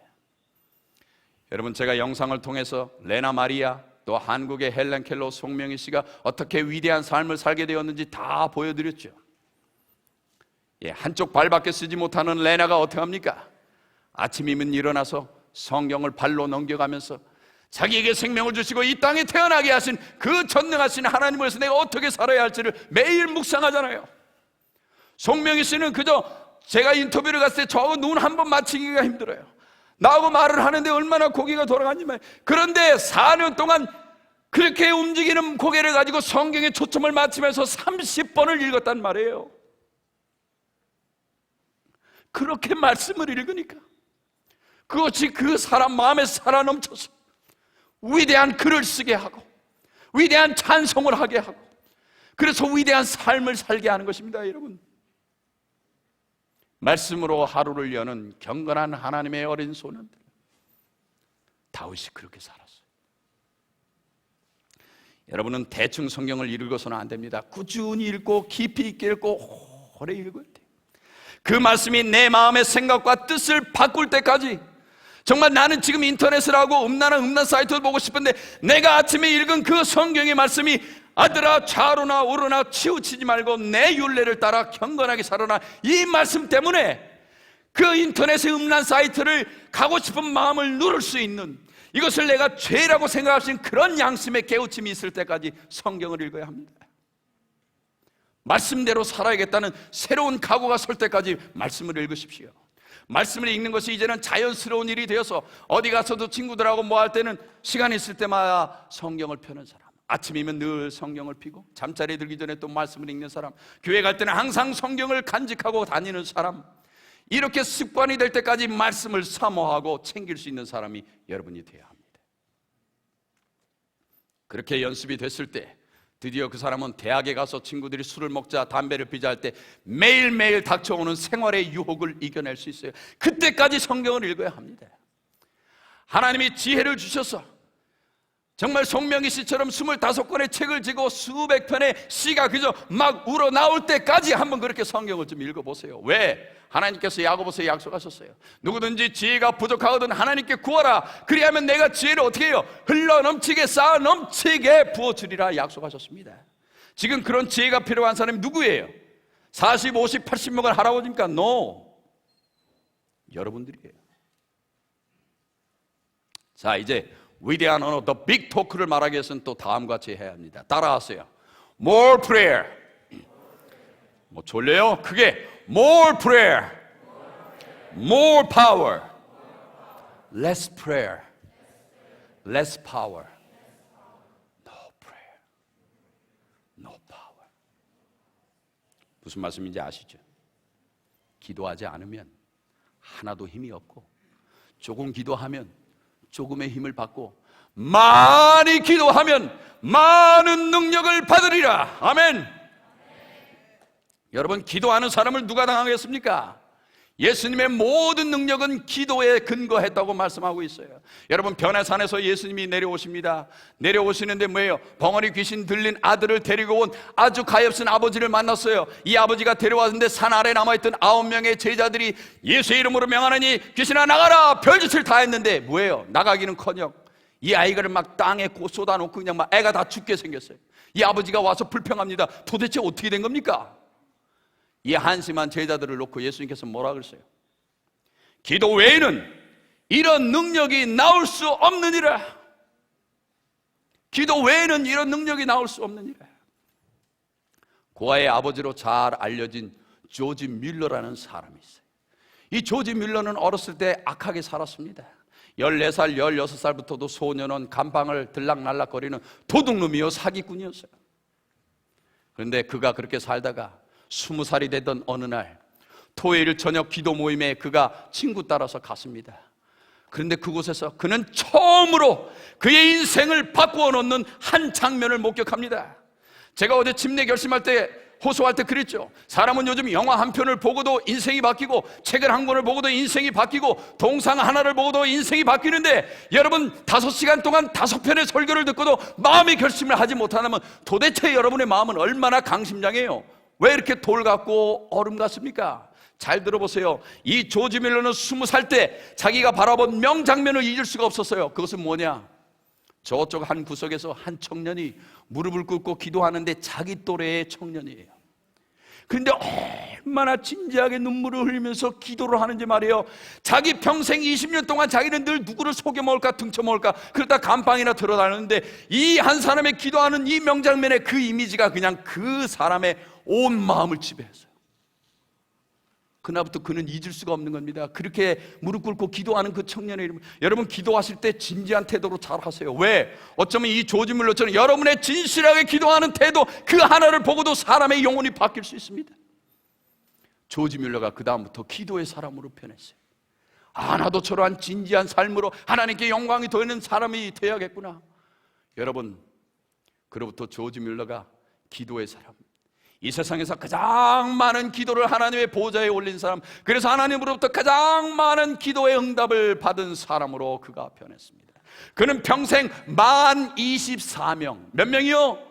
여러분, 제가 영상을 통해서 레나 마리아 또 한국의 헬렌 켈러 송명희 씨가 어떻게 위대한 삶을 살게 되었는지 다 보여드렸죠. 한쪽 발밖에 쓰지 못하는 레나가 어떻게 합니까? 아침이면 일어나서 성경을 발로 넘겨가면서 자기에게 생명을 주시고 이 땅에 태어나게 하신 그 전능하신 하나님을 위해서 내가 어떻게 살아야 할지를 매일 묵상하잖아요. 송명희 씨는 그저 제가 인터뷰를 갔을 때 저하고 눈 한 번 맞추기가 힘들어요. 나하고 말을 하는데 얼마나 고개가 돌아가지만, 그런데 4년 동안 그렇게 움직이는 고개를 가지고 성경에 초점을 맞추면서 30번을 읽었단 말이에요. 그렇게 말씀을 읽으니까 그것이 그 사람 마음에 살아 넘쳐서 위대한 글을 쓰게 하고 위대한 찬송을 하게 하고, 그래서 위대한 삶을 살게 하는 것입니다. 여러분, 말씀으로 하루를 여는 경건한 하나님의 어린 소년들, 다윗이 그렇게 살았어요. 여러분은 대충 성경을 읽어서는 안 됩니다. 꾸준히 읽고 깊이 있게 읽고 오래 읽어야 돼요. 그 말씀이 내 마음의 생각과 뜻을 바꿀 때까지, 정말 나는 지금 인터넷을 하고 음란 사이트를 보고 싶은데 내가 아침에 읽은 그 성경의 말씀이 아들아 좌로나 우로나 치우치지 말고 내 율례를 따라 경건하게 살아라, 이 말씀 때문에 그 인터넷의 음란 사이트를 가고 싶은 마음을 누를 수 있는, 이것을 내가 죄라고 생각하신 그런 양심의 깨우침이 있을 때까지 성경을 읽어야 합니다. 말씀대로 살아야겠다는 새로운 각오가 설 때까지 말씀을 읽으십시오. 말씀을 읽는 것이 이제는 자연스러운 일이 되어서 어디 가서도 친구들하고 뭐 할 때는 시간 있을 때마다 성경을 펴는 사람, 아침이면 늘 성경을 펴고 잠자리에 들기 전에 또 말씀을 읽는 사람, 교회 갈 때는 항상 성경을 간직하고 다니는 사람, 이렇게 습관이 될 때까지 말씀을 사모하고 챙길 수 있는 사람이 여러분이 되어야 합니다. 그렇게 연습이 됐을 때 드디어 그 사람은 대학에 가서 친구들이 술을 먹자 담배를 피자 할 때 매일매일 닥쳐오는 생활의 유혹을 이겨낼 수 있어요. 그때까지 성경을 읽어야 합니다. 하나님이 지혜를 주셔서 정말 송명희 씨처럼 25권의 책을 지고 수백 편의 시가 그저 막 우러나올 때까지 한번 그렇게 성경을 좀 읽어보세요. 왜? 하나님께서 야고보서에 약속하셨어요. 누구든지 지혜가 부족하거든 하나님께 구하라. 그리하면 내가 지혜를 어떻게 해요? 흘러넘치게 쌓아 넘치게 부어주리라 약속하셨습니다. 지금 그런 지혜가 필요한 사람이 누구예요? 40, 50, 80명을 할아버지입니까? No. 여러분들이에요. 자, 이제 위대한 언어 The Big Talk를 말하기 위해서는 또 다음과 같이 해야 합니다. 따라하세요. More prayer. 뭐 졸려요? 크게 More prayer. More power. Less prayer. Less power. No prayer. No power. 무슨 말씀인지 아시죠? 기도하지 않으면 하나도 힘이 없고, 조금 기도하면 조금의 힘을 받고, 많이 기도하면 많은 능력을 받으리라. 아멘. 여러분, 기도하는 사람을 누가 당하겠습니까? 예수님의 모든 능력은 기도에 근거했다고 말씀하고 있어요. 여러분, 변화산에서 예수님이 내려오십니다. 내려오시는데 뭐예요? 벙어리 귀신 들린 아들을 데리고 온 아주 가엾은 아버지를 만났어요. 이 아버지가 데려왔는데 산 아래 남아있던 9명의 제자들이 예수의 이름으로 명하노니 귀신아 나가라 별짓을 다 했는데 뭐예요? 나가기는커녕 이 아이를 막 땅에 쏟아놓고 그냥 막 애가 다 죽게 생겼어요. 이 아버지가 와서 불평합니다. 도대체 어떻게 된 겁니까? 이 한심한 제자들을 놓고 예수님께서 뭐라 그랬어요? 기도 외에는 이런 능력이 나올 수 없느니라. 기도 외에는 이런 능력이 나올 수 없느니라. 고아의 아버지로 잘 알려진 조지 뮬러라는 사람이 있어요. 이 조지 뮬러는 어렸을 때 악하게 살았습니다. 14살, 16살부터도 소년원 감방을 들락날락거리는 도둑놈이요 사기꾼이었어요. 그런데 그가 그렇게 살다가 20살이 되던 어느 날 토요일 저녁 기도 모임에 그가 친구 따라서 갔습니다. 그런데 그곳에서 그는 처음으로 그의 인생을 바꾸어 놓는 한 장면을 목격합니다. 제가 어제 침례 결심할 때 호소할 때 그랬죠. 사람은 요즘 영화 한 편을 보고도 인생이 바뀌고 책을 한 권을 보고도 인생이 바뀌고 동상 하나를 보고도 인생이 바뀌는데, 여러분 5시간 동안 5편의 설교를 듣고도 마음의 결심을 하지 못하면 도대체 여러분의 마음은 얼마나 강심장해요? 왜 이렇게 돌 같고 얼음 같습니까? 잘 들어보세요. 이 조지 밀러는 20살 때 자기가 바라본 명장면을 잊을 수가 없었어요. 그것은 뭐냐? 저쪽 한 구석에서 한 청년이 무릎을 꿇고 기도하는데 자기 또래의 청년이에요. 그런데 얼마나 진지하게 눈물을 흘리면서 기도를 하는지 말이에요. 자기 평생 20년 동안 자기는 늘 누구를 속여먹을까 등쳐먹을까 그러다 감방이나 들어다녔는데 이 한 사람의 기도하는 이 명장면의 그 이미지가 그냥 그 사람의 온 마음을 지배했어요. 그날부터 그는 잊을 수가 없는 겁니다. 그렇게 무릎 꿇고 기도하는 그 청년의 이름, 여러분 기도하실 때 진지한 태도로 잘 하세요. 왜? 어쩌면 이 조지 뮬러처럼 여러분의 진실하게 기도하는 태도 그 하나를 보고도 사람의 영혼이 바뀔 수 있습니다. 조지 뮬러가 그 다음부터 기도의 사람으로 변했어요. 나도 저러한 진지한 삶으로 하나님께 영광이 되는 사람이 되어야겠구나. 여러분, 그로부터 조지 뮬러가 기도의 사람, 이 세상에서 가장 많은 기도를 하나님의 보좌에 올린 사람, 그래서 하나님으로부터 가장 많은 기도의 응답을 받은 사람으로 그가 변했습니다. 그는 평생 24명, 몇 명이요?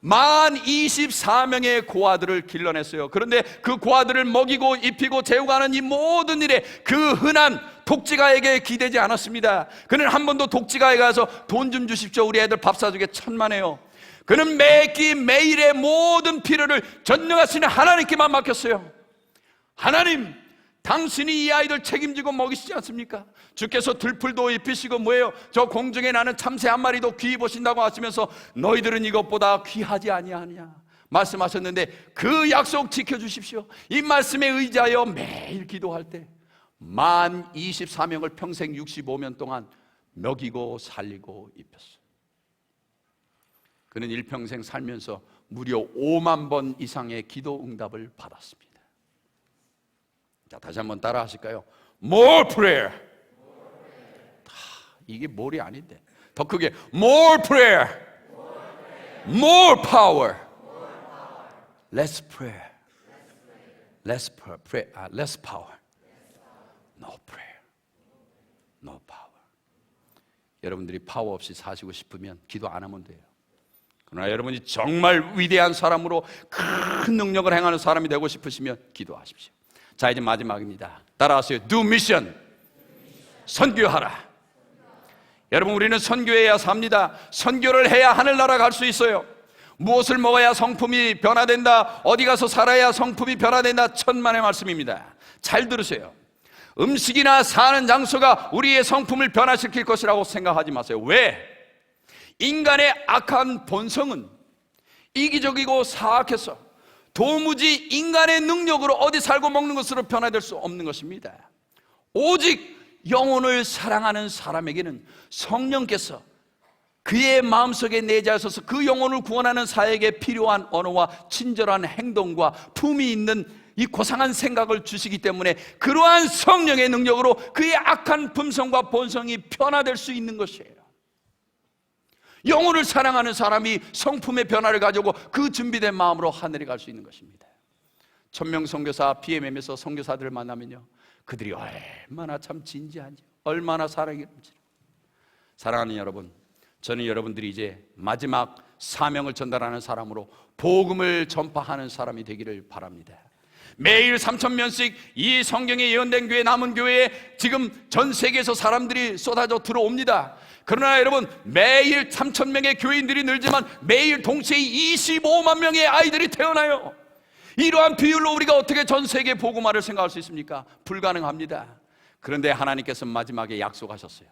24명의 고아들을 길러냈어요. 그런데 그 고아들을 먹이고 입히고 재우가는 이 모든 일에 그 흔한 독지가에게 기대지 않았습니다. 그는 한 번도 독지가에 가서 돈 좀 주십시오, 우리 애들 밥 사주게 천만에요. 그는 매끼 매일의 모든 필요를 전능하시는 하나님께만 맡겼어요. 하나님, 당신이 이 아이들 책임지고 먹이시지 않습니까? 주께서 들풀도 입히시고 뭐예요? 저 공중에 나는 참새 한 마리도 귀히 보신다고 하시면서 너희들은 이것보다 귀하지 아니하냐 말씀하셨는데 그 약속 지켜주십시오. 이 말씀에 의지하여 매일 기도할 때 24명을 평생 65년 동안 먹이고 살리고 입혔어요. 그는 일평생 살면서 무려 5만 번 이상의 기도 응답을 받았습니다. 자, 다시 한번 따라 하실까요? More prayer. 이게 more이 아닌데 더 크게 More prayer. More power. Less prayer. Less prayer. Less power. No prayer. No power. 여러분들이 파워 없이 사시고 싶으면 기도 안 하면 돼요. 그러나 여러분이 정말 위대한 사람으로 큰 능력을 행하는 사람이 되고 싶으시면 기도하십시오. 자, 이제 마지막입니다. 따라하세요. Do mission. 선교하라. 여러분, 우리는 선교해야 삽니다. 선교를 해야 하늘나라 갈 수 있어요. 무엇을 먹어야 성품이 변화된다, 어디 가서 살아야 성품이 변화된다, 천만의 말씀입니다. 잘 들으세요. 음식이나 사는 장소가 우리의 성품을 변화시킬 것이라고 생각하지 마세요. 왜? 인간의 악한 본성은 이기적이고 사악해서 도무지 인간의 능력으로 어디 살고 먹는 것으로 변화될 수 없는 것입니다. 오직 영혼을 사랑하는 사람에게는 성령께서 그의 마음속에 내재하셔서 그 영혼을 구원하는 사에게 필요한 언어와 친절한 행동과 품이 있는 이 고상한 생각을 주시기 때문에 그러한 성령의 능력으로 그의 악한 품성과 본성이 변화될 수 있는 것이에요. 영혼을 사랑하는 사람이 성품의 변화를 가지고 그 준비된 마음으로 하늘에 갈 수 있는 것입니다. 천명 선교사 BMM에서 선교사들을 만나면요, 그들이 얼마나 참 진지한지, 얼마나 사랑이 넘치는지. 사랑하는 여러분, 저는 여러분들이 이제 마지막 사명을 전달하는 사람으로 복음을 전파하는 사람이 되기를 바랍니다. 매일 3,000명씩 이 성경에 예언된 교회, 남은 교회에 지금 전 세계에서 사람들이 쏟아져 들어옵니다. 그러나 여러분, 매일 3,000명의 교인들이 늘지만 매일 동시에 25만 명의 아이들이 태어나요. 이러한 비율로 우리가 어떻게 전 세계 복음화를 생각할 수 있습니까? 불가능합니다. 그런데 하나님께서 마지막에 약속하셨어요.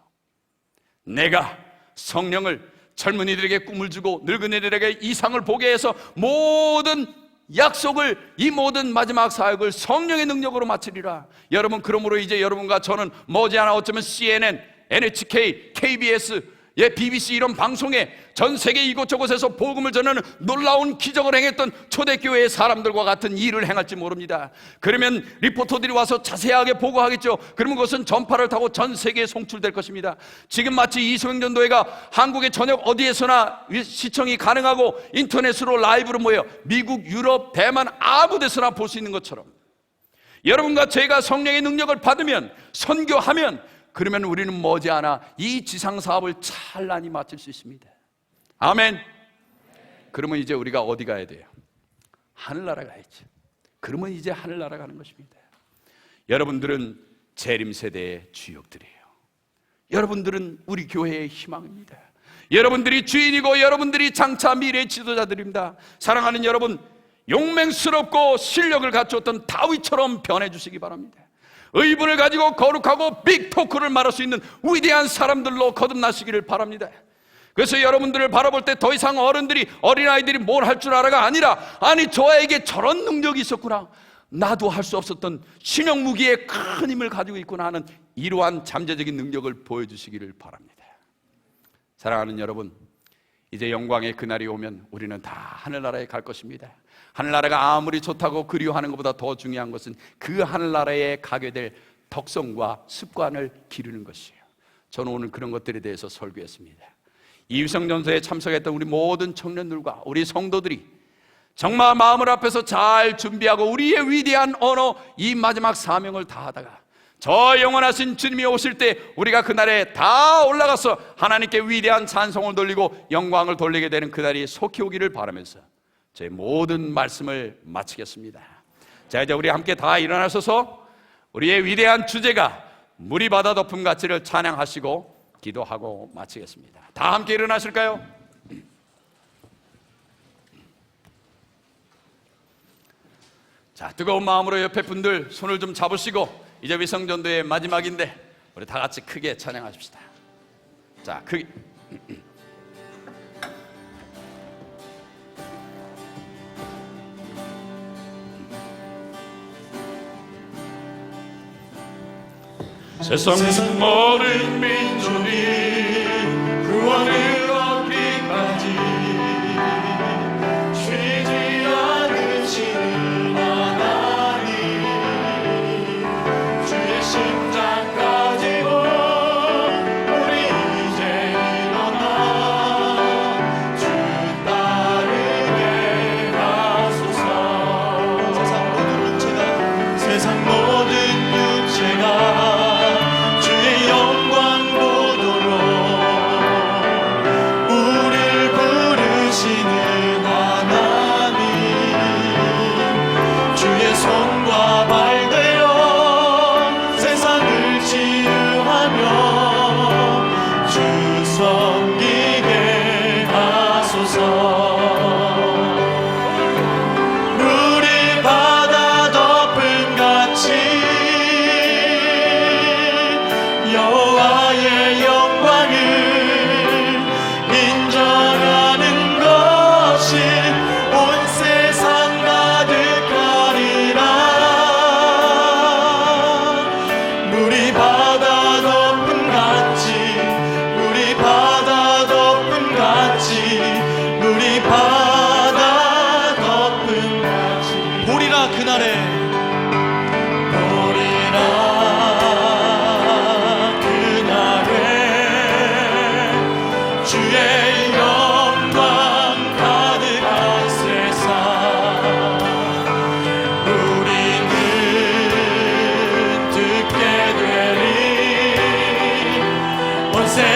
내가 성령을 젊은이들에게 꿈을 주고 늙은이들에게 이상을 보게 해서 모든 약속을, 이 모든 마지막 사역을 성령의 능력으로 마치리라. 여러분, 그러므로 이제 여러분과 저는 머지않아 어쩌면 CNN, NHK, KBS, BBC 이런 방송에 전 세계 이곳저곳에서 복음을 전하는 놀라운 기적을 행했던 초대교회의 사람들과 같은 일을 행할지 모릅니다. 그러면 리포터들이 와서 자세하게 보고하겠죠. 그러면 그것은 전파를 타고 전 세계에 송출될 것입니다. 지금 마치 이소영 전도회가 한국의 전역 어디에서나 시청이 가능하고 인터넷으로 라이브로 모여 미국, 유럽, 대만 아무 데서나 볼 수 있는 것처럼 여러분과 제가 성령의 능력을 받으면, 선교하면, 그러면 우리는 머지않아 이 지상사업을 찬란히 마칠 수 있습니다. 아멘. 그러면 이제 우리가 어디 가야 돼요? 하늘나라 가야지. 그러면 이제 하늘나라 가는 것입니다. 여러분들은 재림 세대의 주역들이에요. 여러분들은 우리 교회의 희망입니다. 여러분들이 주인이고 여러분들이 장차 미래의 지도자들입니다. 사랑하는 여러분, 용맹스럽고 실력을 갖추었던 다윗처럼 변해주시기 바랍니다. 의분을 가지고 거룩하고 빅토크를 말할 수 있는 위대한 사람들로 거듭나시기를 바랍니다. 그래서 여러분들을 바라볼 때 더 이상 어른들이, 어린아이들이 뭘 할 줄 알아가 아니라, 아니 저에게 저런 능력이 있었구나, 나도 할 수 없었던 신용무기의 큰 힘을 가지고 있구나 하는 이러한 잠재적인 능력을 보여주시기를 바랍니다. 사랑하는 여러분, 이제 영광의 그날이 오면 우리는 다 하늘나라에 갈 것입니다. 하늘나라가 아무리 좋다고 그리워하는 것보다 더 중요한 것은 그 하늘나라에 가게 될 덕성과 습관을 기르는 것이에요. 저는 오늘 그런 것들에 대해서 설교했습니다. 이 위성전서에 참석했던 우리 모든 청년들과 우리 성도들이 정말 마음을 앞에서 잘 준비하고 우리의 위대한 언어, 이 마지막 사명을 다하다가 저 영원하신 주님이 오실 때 우리가 그날에 다 올라가서 하나님께 위대한 찬송을 돌리고 영광을 돌리게 되는 그날이 속히 오기를 바라면서 제 모든 말씀을 마치겠습니다. 자, 이제 우리 함께 다 일어나셔서 우리의 위대한 주제가 물이 바다 덮음 가치를 찬양하시고 기도하고 마치겠습니다. 다 함께 일어나실까요? 자, 뜨거운 마음으로 옆에 분들 손을 좀 잡으시고 이제 위성전도의 마지막인데 우리 다 같이 크게 찬양하십시다. 자, 크게. 세상 모든 민족이 구원을 얻기까지 쉬지 않으시는 하나님, 주의 심장 가지고 우리 이제 일어나 주 따르게 하소서. 세상 모든 육체가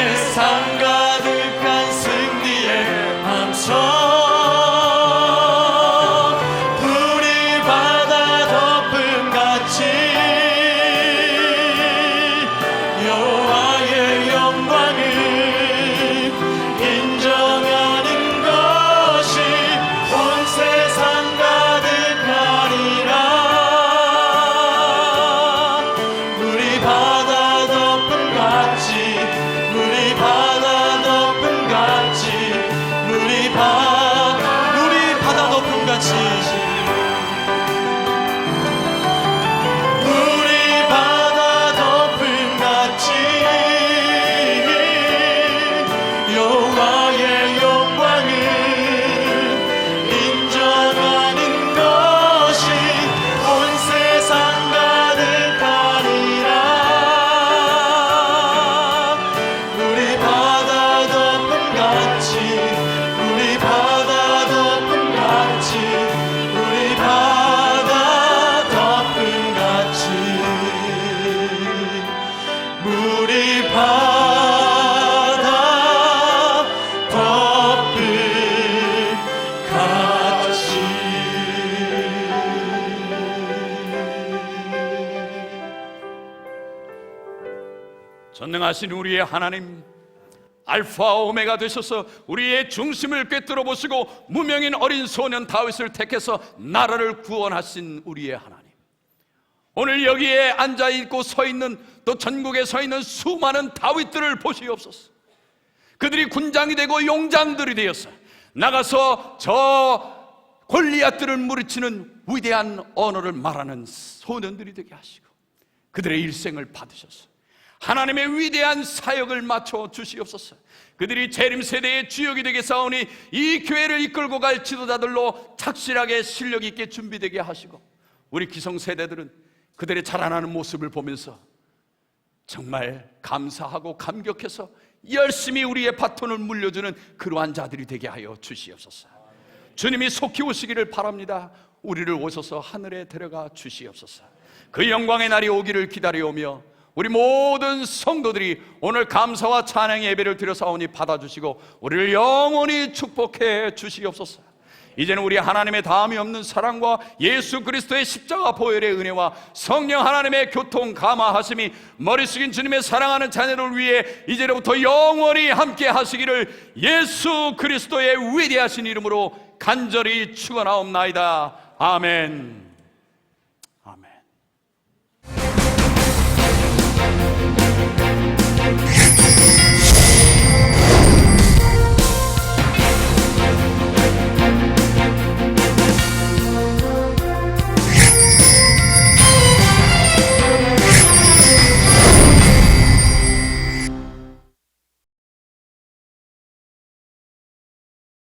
세상 가득한 승리의 함성, 불이 바다 덮음같이 여호와의 영광을 인정하는 것이 온 세상 가득하리라. 불이 바다 덮음같이 전능하신 우리의 하나님, 알파 오메가 되셔서 우리의 중심을 꿰뚫어 보시고 무명인 어린 소년 다윗을 택해서 나라를 구원하신 우리의 하나님, 오늘 여기에 앉아있고 서있는, 또 전국에 서있는 수많은 다윗들을 보시옵소서. 그들이 군장이 되고 용장들이 되어서 나가서 저 골리앗들을 무리치는 위대한 언어를 말하는 소년들이 되게 하시고 그들의 일생을 받으셔서 하나님의 위대한 사역을 맞춰 주시옵소서. 그들이 재림 세대의 주역이 되게 싸우니 이 교회를 이끌고 갈 지도자들로 착실하게 실력 있게 준비되게 하시고, 우리 기성세대들은 그들의 자라나는 모습을 보면서 정말 감사하고 감격해서 열심히 우리의 바톤을 물려주는 그러한 자들이 되게 하여 주시옵소서. 주님이 속히 오시기를 바랍니다. 우리를 오셔서 하늘에 데려가 주시옵소서. 그 영광의 날이 오기를 기다려오며 우리 모든 성도들이 오늘 감사와 찬양의 예배를 드려사오니 받아주시고 우리를 영원히 축복해 주시옵소서. 이제는 우리 하나님의 다함이 없는 사랑과 예수 그리스도의 십자가 보혈의 은혜와 성령 하나님의 교통 감화하심이 머리 숙인 주님의 사랑하는 자녀를 위해 이제로부터 영원히 함께 하시기를 예수 그리스도의 위대하신 이름으로 간절히 축원하옵나이다. 아멘. 아멘.